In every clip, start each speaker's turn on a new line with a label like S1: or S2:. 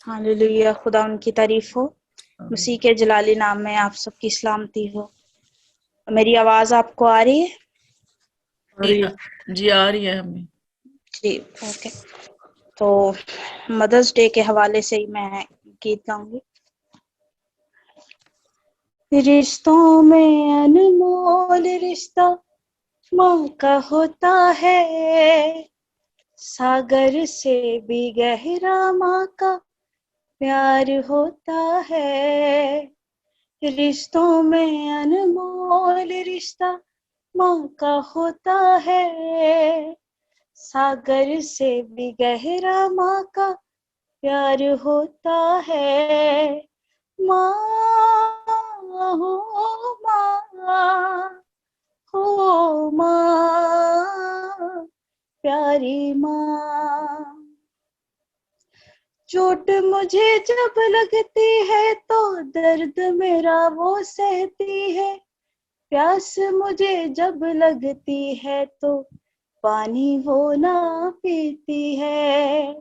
S1: Hallelujah, खुदा उनकी तारीफ हो। मसीह के जलाली नाम में आप सबकी सलामती हो। मेरी आवाज आपको आ रही है?
S2: जी आ रही है हमें।
S1: जी, ओके। तो मदर्स डे के हवाले से ही मैं गीत गाऊंगी। रिश्तों में अनमोल रिश्ता माँ का होता है, सागर से भी गहरा माँ का प्यार होता है। रिश्तों में अनमोल रिश्ता माँ का होता है, सागर से भी गहरा माँ का प्यार होता है। माँ हो, माँ हो, माँ प्यारी माँ। चोट मुझे जब लगती है तो दर्द मेरा वो सहती है, प्यास मुझे जब लगती है तो पानी वो ना पीती है।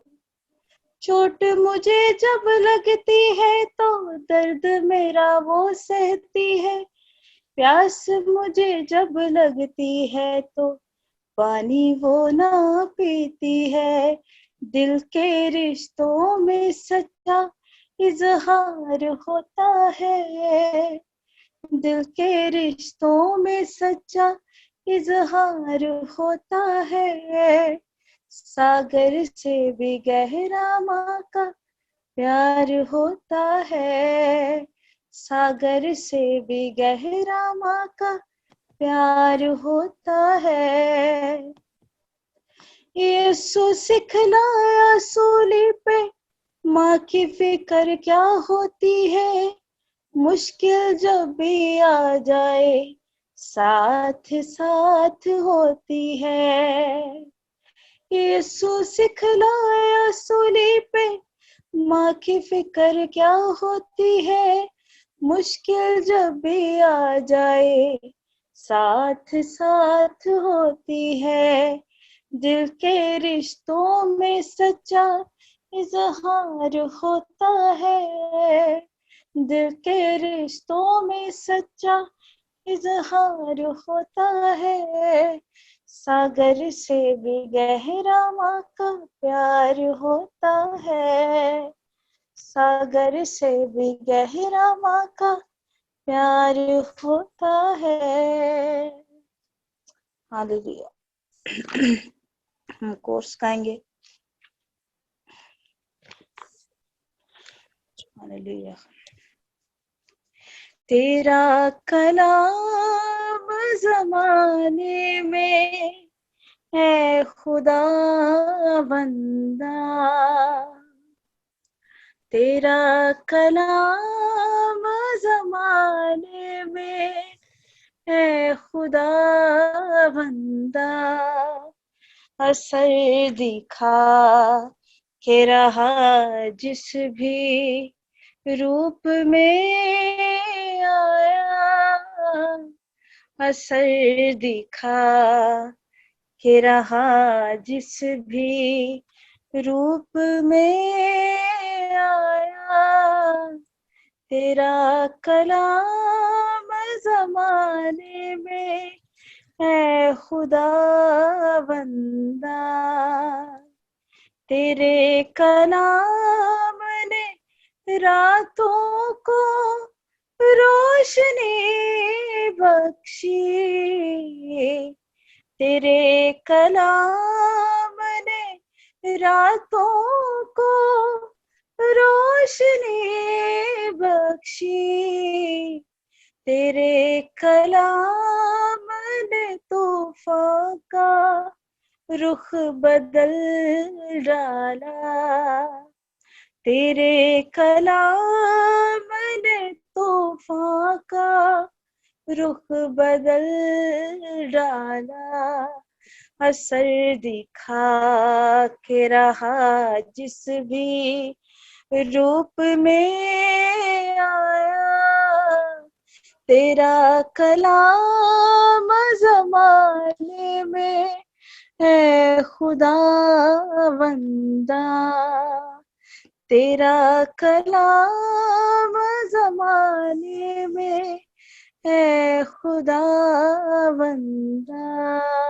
S1: चोट मुझे जब लगती है तो दर्द मेरा वो सहती है, प्यास मुझे जब लगती है तो पानी वो ना पीती है। दिल के रिश्तों में सच्चा इजहार होता है, दिल के रिश्तों में सच्चा इजहार होता है। सागर से भी गहरा माँ का प्यार होता है, सागर से भी गहरा माँ का प्यार होता है। यीशु सिखलाया सूली पे माँ की फिक्र क्या होती है, मुश्किल जब भी आ जाए साथ साथ होती है। यीशु सिखलाया सूली पे माँ की फिक्र क्या होती है, मुश्किल जब भी आ जाए साथ साथ होती है। दिल के रिश्तों में सच्चा इजहार होता है, दिल के रिश्तों में सच्चा इजहार होता है। सागर से भी गहरा माँ का प्यार होता है, सागर से भी गहरा माँ का प्यार होता है। हालेलुया। हम कोर्स गाएंगे। हालेलुया। तेरा कलाम जमाने में है खुदा बंदा, तेरा कलाम जमाने में है खुदा बंदा। असर दिखा के रहा जिस भी रूप में आया, असर दिखा के रहा जिस भी रूप में आया। तेरा कलाम जमाने में है खुदा बंदा, तेरे कलाम ने रातों को रोशनी बख्शी, तेरे कलाम ने रातों को रोशनी बख्शी, तेरे कलाम ने तूफान का रुख बदल डाला, तेरे कलाम ने तूफान का रुख बदल डाला। असर दिखा के रहा जिस भी रूप में आया, तेरा कलाम जमाने में है खुदा बंदा, तेरा कलाम ज़माने में है खुदा बंदा।